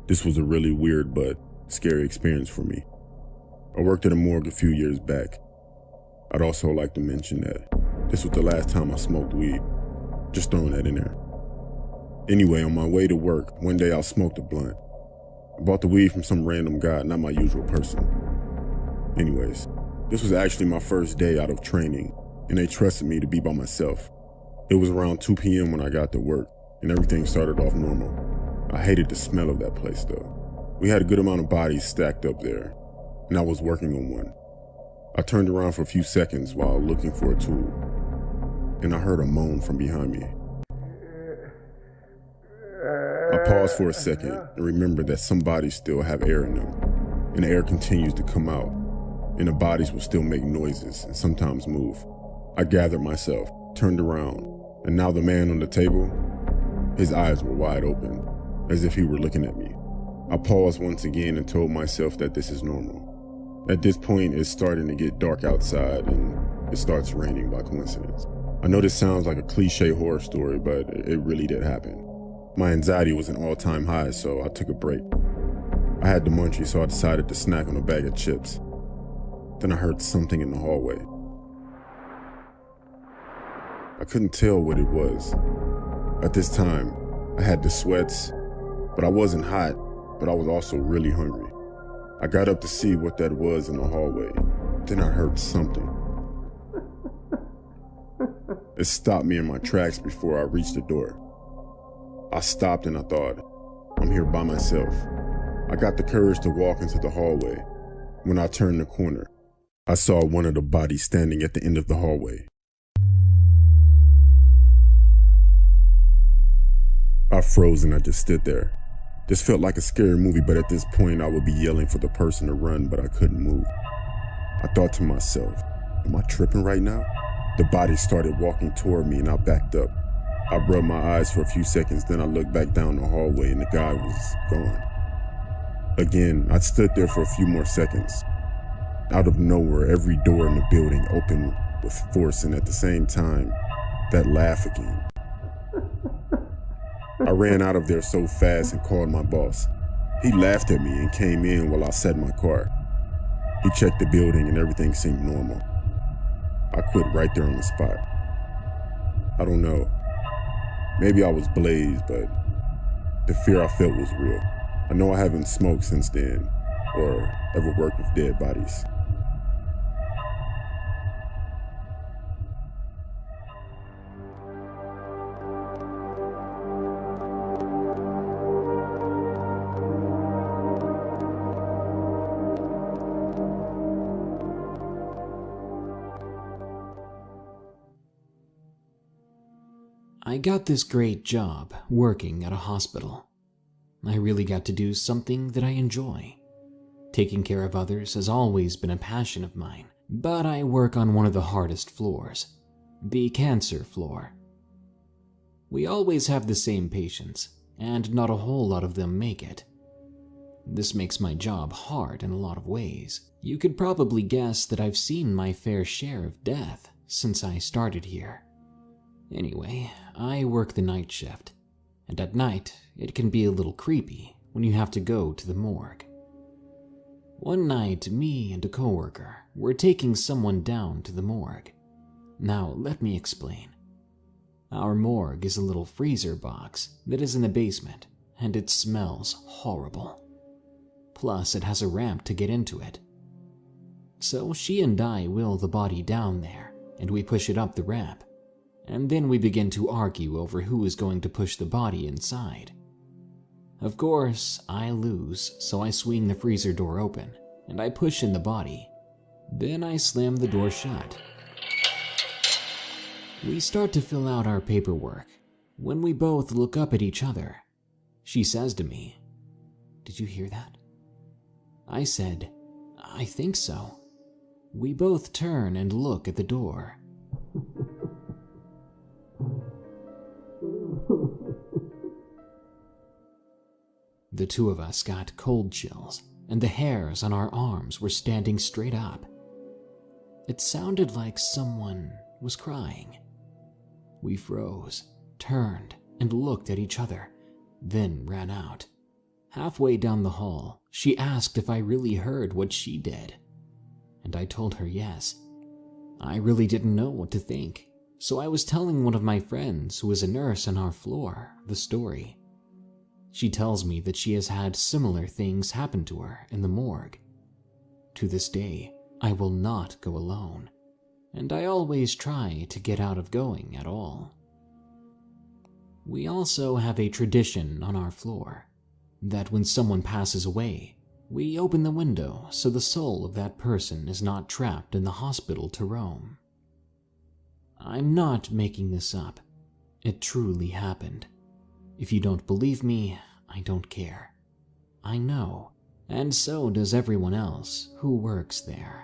This was a really weird but scary experience for me. I worked at a morgue a few years back. I'd also like to mention that this was the last time I smoked weed. Just throwing that in there. Anyway, on my way to work, one day I smoked a blunt. I bought the weed from some random guy, not my usual person. Anyways, this was actually my first day out of training, and they trusted me to be by myself. It was around 2 p.m. when I got to work, and everything started off normal. I hated the smell of that place though. We had a good amount of bodies stacked up there, and I was working on one. I turned around for a few seconds while looking for a tool, and I heard a moan from behind me. I paused for a second and remembered that some bodies still have air in them, and the air continues to come out, and the bodies will still make noises and sometimes move. I gathered myself, turned around, and now the man on the table, his eyes were wide open, as if he were looking at me. I paused once again and told myself that this is normal. At this point, it's starting to get dark outside, and it starts raining by coincidence. I know this sounds like a cliche horror story, but it really did happen. My anxiety was an all-time high, so I took a break. I had the munchies, so I decided to snack on a bag of chips. Then I heard something in the hallway. I couldn't tell what it was. At this time, I had the sweats, but I wasn't hot, but I was also really hungry. I got up to see what that was in the hallway. Then I heard something. It stopped me in my tracks before I reached the door. I stopped and I thought, I'm here by myself. I got the courage to walk into the hallway. When I turned the corner, I saw one of the bodies standing at the end of the hallway. I froze and I just stood there. This felt like a scary movie, but at this point I would be yelling for the person to run, but I couldn't move. I thought to myself, am I tripping right now? The body started walking toward me and I backed up. I rubbed my eyes for a few seconds, then I looked back down the hallway and the guy was gone. Again, I stood there for a few more seconds. Out of nowhere, every door in the building opened with force, and at the same time, that laugh again. I ran out of there so fast and called my boss. He laughed at me and came in while I sat in my car. He checked the building and everything seemed normal. I quit right there on the spot. I don't know. Maybe I was blazed, but the fear I felt was real. I know I haven't smoked since then, or ever worked with dead bodies. I got this great job working at a hospital. I really got to do something that I enjoy. Taking care of others has always been a passion of mine, but I work on one of the hardest floors, the cancer floor. We always have the same patients, and not a whole lot of them make it. This makes my job hard in a lot of ways. You could probably guess that I've seen my fair share of death since I started here. Anyway, I work the night shift, and at night it can be a little creepy when you have to go to the morgue. One night, me and a coworker were taking someone down to the morgue. Now, let me explain. Our morgue is a little freezer box that is in the basement, and it smells horrible. Plus, it has a ramp to get into it. So she and I wheel the body down there, and we push it up the ramp. And then we begin to argue over who is going to push the body inside. Of course, I lose, so I swing the freezer door open, and I push in the body. Then I slam the door shut. We start to fill out our paperwork. When we both look up at each other, she says to me, "Did you hear that?" I said, "I think so." We both turn and look at the door. The two of us got cold chills, and the hairs on our arms were standing straight up. It sounded like someone was crying. We froze, turned, and looked at each other, then ran out. Halfway down the hall, she asked if I really heard what she did, and I told her yes. I really didn't know what to think, so I was telling one of my friends who is a nurse on our floor the story. She tells me that she has had similar things happen to her in the morgue. To this day, I will not go alone, and I always try to get out of going at all. We also have a tradition on our floor that when someone passes away, we open the window so the soul of that person is not trapped in the hospital to roam. I'm not making this up. It truly happened. If you don't believe me, I don't care. I know, and so does everyone else who works there.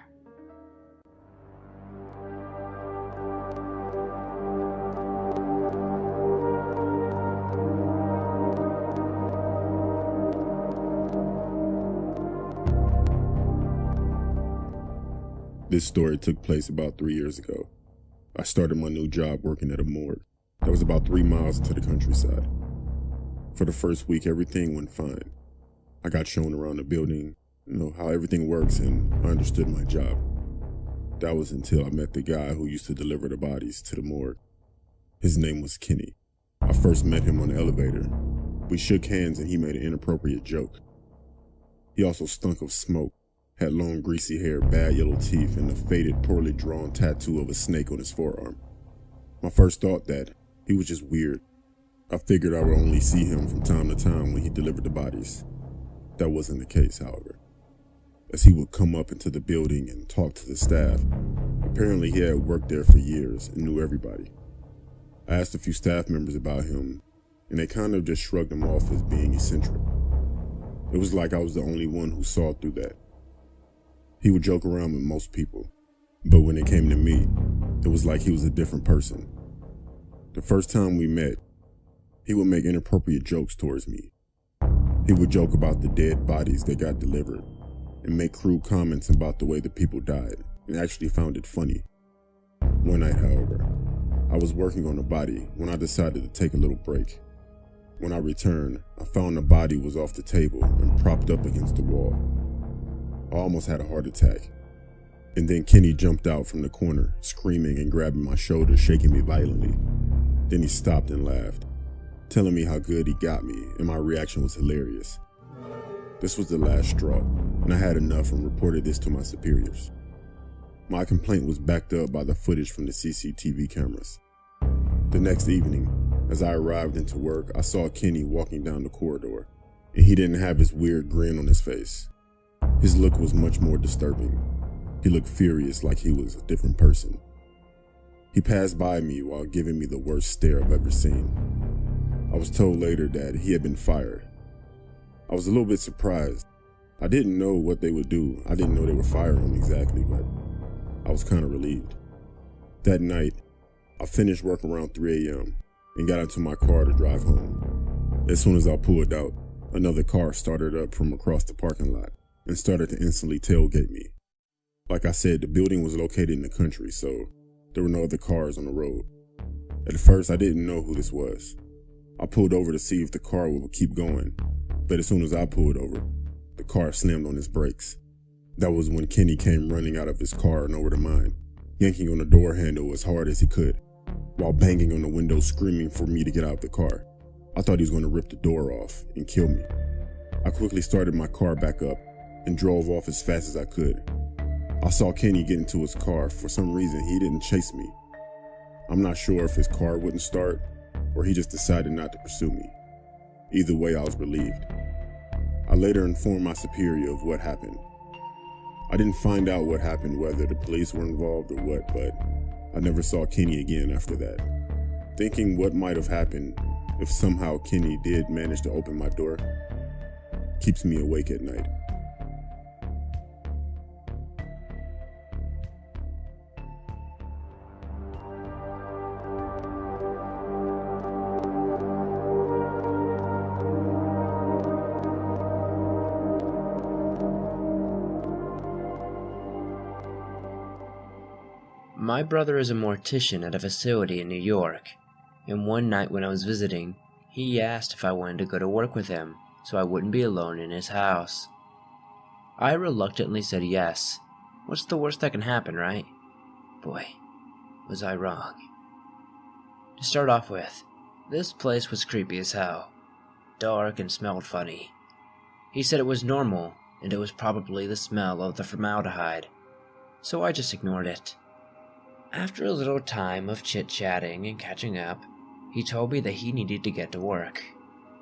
This story took place about 3 years ago. I started my new job working at a morgue that was about 3 miles into the countryside. For the first week, everything went fine. I got shown around the building, how everything works, and I understood my job. That was until I met the guy who used to deliver the bodies to the morgue. His name was Kenny. I first met him on the elevator. We shook hands and he made an inappropriate joke. He also stunk of smoke, had long greasy hair, bad yellow teeth, and a faded, poorly drawn tattoo of a snake on his forearm. My first thought that he was just weird. I figured I would only see him from time to time when he delivered the bodies. That wasn't the case, however, as he would come up into the building and talk to the staff. Apparently he had worked there for years and knew everybody. I asked a few staff members about him, and they kind of just shrugged him off as being eccentric. It was like I was the only one who saw through that. He would joke around with most people, but when it came to me, it was like he was a different person. The first time we met, he would make inappropriate jokes towards me. He would joke about the dead bodies that got delivered and make crude comments about the way the people died, and actually found it funny. One night, however, I was working on a body when I decided to take a little break. When I returned, I found the body was off the table and propped up against the wall. I almost had a heart attack. And then Kenny jumped out from the corner, screaming and grabbing my shoulder, shaking me violently. Then he stopped and laughed, telling me how good he got me, and my reaction was hilarious. This was the last straw, and I had enough and reported this to my superiors. My complaint was backed up by the footage from the CCTV cameras. The next evening, as I arrived into work, I saw Kenny walking down the corridor, and he didn't have his weird grin on his face. His look was much more disturbing. He looked furious, like he was a different person. He passed by me while giving me the worst stare I've ever seen. I was told later that he had been fired. I was a little bit surprised. I didn't know what they would do. I didn't know they were firing him exactly, but I was kind of relieved. That night, I finished work around 3 a.m. and got into my car to drive home. As soon as I pulled out, another car started up from across the parking lot and started to instantly tailgate me. Like I said, the building was located in the country, so there were no other cars on the road. At first, I didn't know who this was. I pulled over to see if the car would keep going, but as soon as I pulled over, the car slammed on its brakes. That was when Kenny came running out of his car and over to mine, yanking on the door handle as hard as he could, while banging on the window screaming for me to get out of the car. I thought he was going to rip the door off and kill me. I quickly started my car back up and drove off as fast as I could. I saw Kenny get into his car. For some reason, he didn't chase me. I'm not sure if his car wouldn't start or he just decided not to pursue me. Either way, I was relieved. I later informed my superior of what happened. I didn't find out what happened, whether the police were involved or what, but I never saw Kenny again after that. Thinking what might have happened if somehow Kenny did manage to open my door keeps me awake at night. My brother is a mortician at a facility in New York, and one night when I was visiting, he asked if I wanted to go to work with him. so I wouldn't be alone in his house. I reluctantly said yes. What's the worst that can happen, right? Boy, was I wrong. To start off with, this place was creepy as hell. Dark and smelled funny. He said it was normal, and it was probably the smell of the formaldehyde, so I just ignored it. After a little time of chit-chatting and catching up, he told me that he needed to get to work,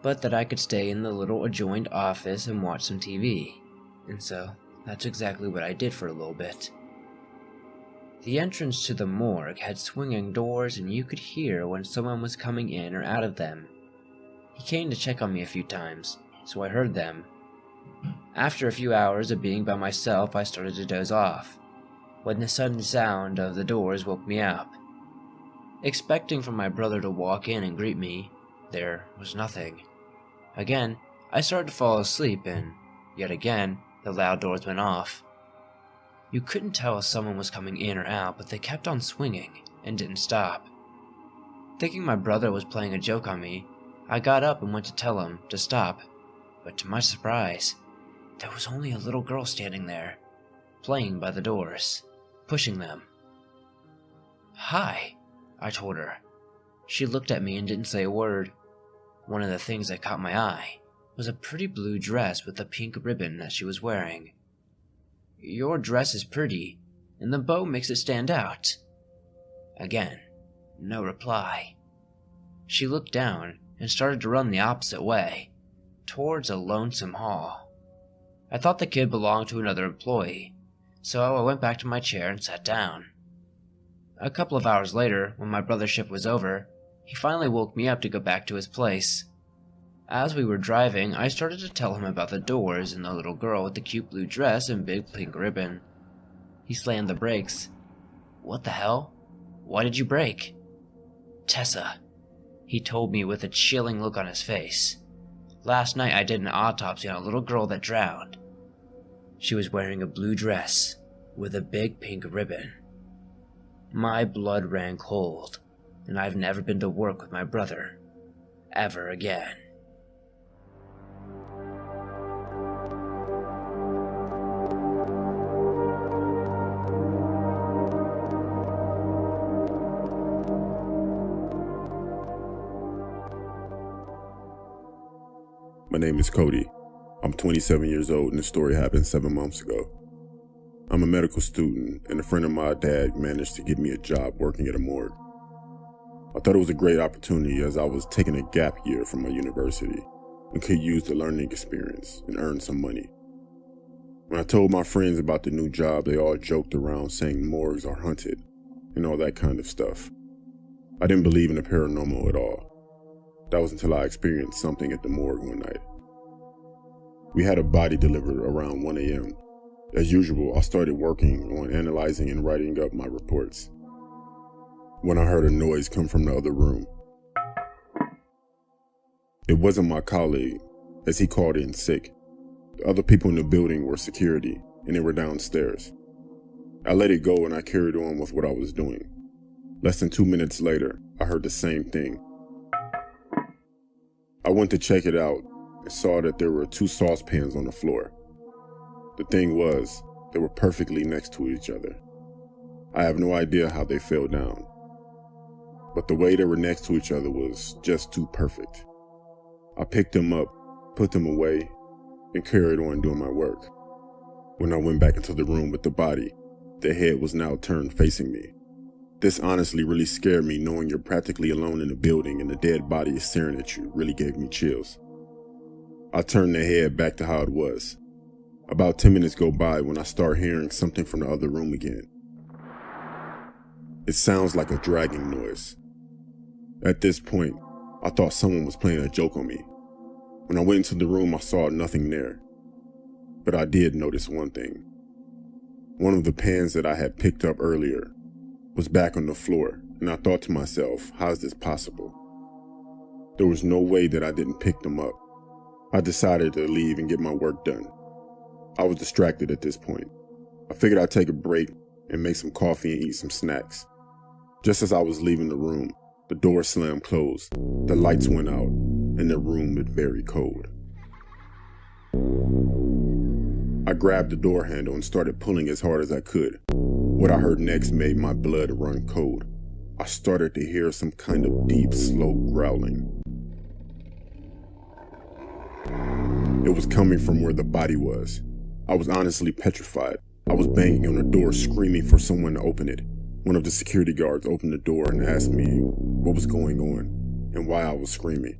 but that I could stay in the little adjoined office and watch some TV, and so that's exactly what I did for a little bit. The entrance to the morgue had swinging doors, and you could hear when someone was coming in or out of them. He came to check on me a few times, so I heard them. After a few hours of being by myself, I started to doze off, when the sudden sound of the doors woke me up. Expecting for my brother to walk in and greet me, there was nothing. Again, I started to fall asleep, and yet again, the loud doors went off. You couldn't tell if someone was coming in or out, but they kept on swinging and didn't stop. Thinking my brother was playing a joke on me, I got up and went to tell him to stop, but to my surprise, there was only a little girl standing there, playing by the doors, pushing them. "Hi," I told her. She looked at me and didn't say a word. One of the things that caught my eye was a pretty blue dress with a pink ribbon that she was wearing. "Your dress is pretty, and the bow makes it stand out." Again, no reply. She looked down and started to run the opposite way, towards a lonesome hall. I thought the kid belonged to another employee, so I went back to my chair and sat down. A couple of hours later, when my brother's shift was over, he finally woke me up to go back to his place. As we were driving, I started to tell him about the doors and the little girl with the cute blue dress and big pink ribbon. He slammed the brakes. "What the hell? Why did you brake?" "Tessa," he told me with a chilling look on his face. "Last night I did an autopsy on a little girl that drowned. She was wearing a blue dress with a big pink ribbon." My blood ran cold, and I've never been to work with my brother ever again. My name is Cody. I'm 27 years old and the story happened 7 months ago. I'm a medical student and a friend of my dad managed to get me a job working at a morgue. I thought it was a great opportunity as I was taking a gap year from my university and could use the learning experience and earn some money. When I told my friends about the new job, they all joked around saying morgues are haunted and all that kind of stuff. I didn't believe in the paranormal at all. That was until I experienced something at the morgue one night. We had a body delivered around 1 a.m. As usual, I started working on analyzing and writing up my reports, when I heard a noise come from the other room. It wasn't my colleague, as he called in sick. The other people in the building were security, and they were downstairs. I let it go and I carried on with what I was doing. Less than 2 minutes later, I heard the same thing. I went to check it out and saw that there were 2 saucepans on the floor. The thing was, they were perfectly next to each other. I have no idea how they fell down, but the way they were next to each other was just too perfect. I picked them up, put them away, and carried on doing my work. When I went back into the room with the body, the head was now turned facing me. This honestly really scared me, knowing you're practically alone in the building and the dead body is staring at you really gave me chills. I turned the head back to how it was. About 10 minutes go by when I start hearing something from the other room again. It sounds like a dragging noise. At this point, I thought someone was playing a joke on me. When I went into the room, I saw nothing there. But I did notice one thing. One of the pans that I had picked up earlier was back on the floor, and I thought to myself, how is this possible? There was no way that I didn't pick them up. I decided to leave and get my work done. I was distracted at this point. I figured I'd take a break and make some coffee and eat some snacks. Just as I was leaving the room, the door slammed closed, the lights went out, and the room was very cold. I grabbed the door handle and started pulling as hard as I could. What I heard next made my blood run cold. I started to hear some kind of deep, slow growling. It was coming from where the body was. I was honestly petrified. I was banging on the door, screaming for someone to open it. One of the security guards opened the door and asked me what was going on and why I was screaming.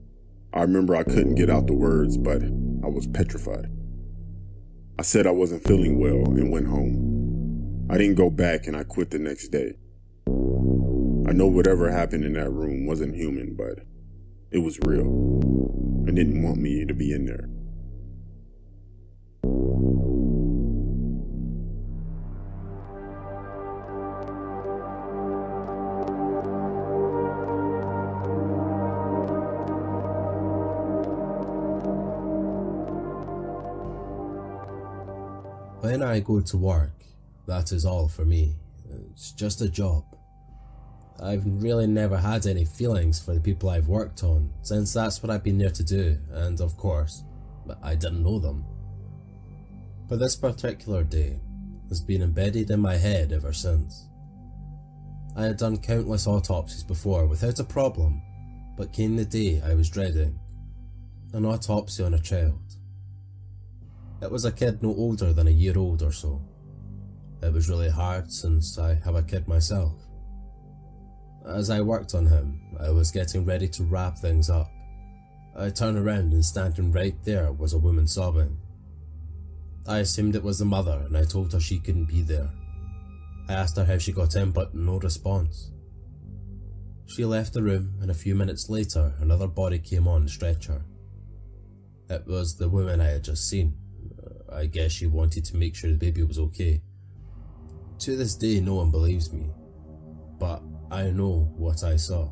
I remember I couldn't get out the words, but I was petrified. I said I wasn't feeling well and went home. I didn't go back and I quit the next day. I know whatever happened in that room wasn't human, but it was real. I didn't want me to be in there. When I go to work, that is all for me. It's just a job. I've really never had any feelings for the people I've worked on, since that's what I've been there to do, and of course, I didn't know them. But this particular day has been embedded in my head ever since. I had done countless autopsies before without a problem, but came the day I was dreading. An autopsy on a child. It was a kid no older than a year old or so. It was really hard since I have a kid myself. As I worked on him, I was getting ready to wrap things up. I turned around and standing right there was a woman sobbing. I assumed it was the mother and I told her she couldn't be there. I asked her how she got in, but no response. She left the room and a few minutes later another body came on the stretcher. It was the woman I had just seen. I guess she wanted to make sure the baby was okay. To this day no one believes me, but I know what I saw.